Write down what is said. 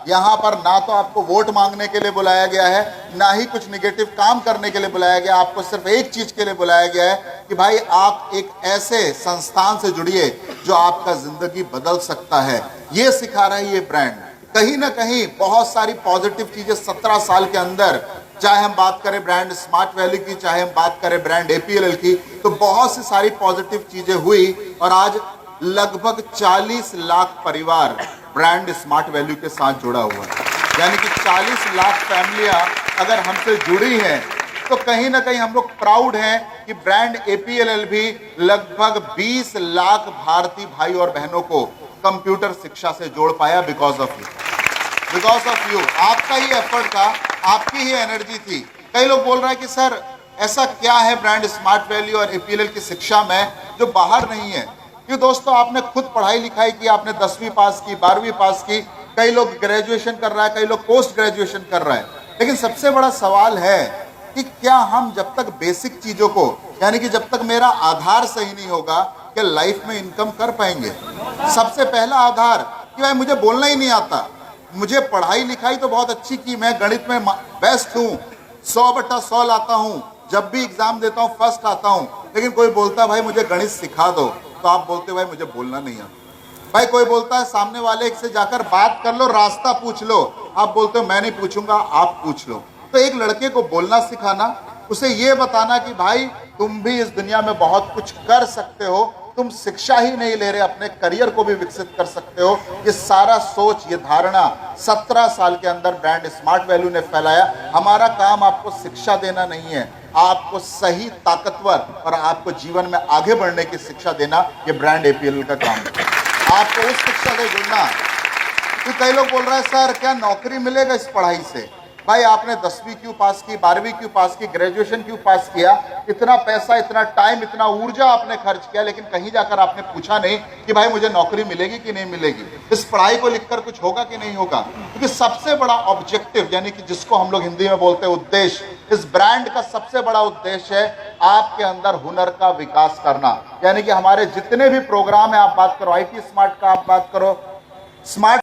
यहाँ पर ना तो आपको वोट मांगने के लिए बुलाया गया है, ना ही कुछ निगेटिव काम करने के लिए बुलाया गया। आपको सिर्फ एक चीज के लिए बुलाया गया है कि भाई आप एक ऐसे संस्थान से जुड़िए जो आपका जिंदगी बदल सकता है। ये सिखा रहा है ये ब्रांड। कहीं ना कहीं बहुत सारी पॉजिटिव चीजें 17 साल के अंदर, चाहे हम बात करें ब्रांड स्मार्ट वैली की, चाहे हम बात करें ब्रांड एपीएलएल की, तो बहुत सी सारी पॉजिटिव चीजें हुई और आज लगभग 40 लाख परिवार ब्रांड स्मार्ट वैल्यू के साथ जुड़ा हुआ है। यानी कि 40 लाख फैमिलियां अगर हमसे जुड़ी हैं तो कहीं ना कहीं हम लोग प्राउड हैं कि ब्रांड एपीएलएल भी लगभग 20 लाख भारतीय भाई और बहनों को कंप्यूटर शिक्षा से जोड़ पाया बिकॉज ऑफ यू। आपका ही एफर्ट था, आपकी ही एनर्जी थी। कई लोग बोल रहे हैं कि सर ऐसा क्या है ब्रांड स्मार्ट वैल्यू और एपीएलएल की शिक्षा में जो बाहर नहीं है। कि दोस्तों आपने खुद पढ़ाई लिखाई की, आपने 10वीं पास की, 12वीं पास की, कई लोग ग्रेजुएशन कर रहा है, कई लोग पोस्ट ग्रेजुएशन कर रहा है। लेकिन सबसे बड़ा सवाल है कि क्या हम जब तक बेसिक चीजों को, यानी कि जब तक मेरा आधार सही नहीं होगा, क्या लाइफ में इनकम कर पाएंगे। सबसे पहला आधार कि भाई मुझे बोलना ही नहीं आता, मुझे पढ़ाई लिखाई तो बहुत अच्छी की, मैं गणित में बेस्ट हूँ, 100/100 लाता हूँ, जब भी एग्जाम देता हूँ फर्स्ट आता हूँ। लेकिन कोई बोलता है भाई मुझे गणित सिखा दो, तो आप बोलते भाई मुझे बोलना नहीं आता। भाई कोई बोलता है सामने वाले से जाकर बात कर लो, रास्ता पूछ लो, आप बोलते हो मैं नहीं पूछूंगा, आप पूछ लो। तो एक लड़के को बोलना सिखाना, उसे ये बताना कि भाई तुम भी इस दुनिया में बहुत कुछ कर सकते हो, तुम शिक्षा ही नहीं ले रहे, अपने करियर को भी विकसित कर सकते हो। ये सारा सोच, ये धारणा 17 साल के अंदर ब्रांड स्मार्ट वैल्यू ने फैलाया। हमारा काम आपको शिक्षा देना नहीं है, आपको सही, ताकतवर और आपको जीवन में आगे बढ़ने की शिक्षा देना, ये ब्रांड एपीएलएल का काम है। आपको उस शिक्षा से जुड़ना। तो कई लोग बोल रहे हैं सर क्या नौकरी मिलेगा इस पढ़ाई से। भाई आपने 10वीं क्यों पास की, 12वीं क्यों पास की, ग्रेजुएशन क्यों पास किया, इतना पैसा, इतना टाइम, इतना ऊर्जा आपने खर्च किया, लेकिन कहीं जाकर आपने पूछा नहीं कि भाई मुझे नौकरी मिलेगी कि नहीं मिलेगी, इस पढ़ाई को लिखकर कुछ होगा कि नहीं होगा। क्योंकि सबसे बड़ा ऑब्जेक्टिव, यानी कि जिसको हम लोग हिंदी में बोलते हैं उद्देश्य, इस ब्रांड का सबसे बड़ा उद्देश्य है आपके अंदर हुनर का विकास करना। यानी कि हमारे जितने भी प्रोग्राम है, आप बात करो IT स्मार्ट का, आप बात करो स्मार्ट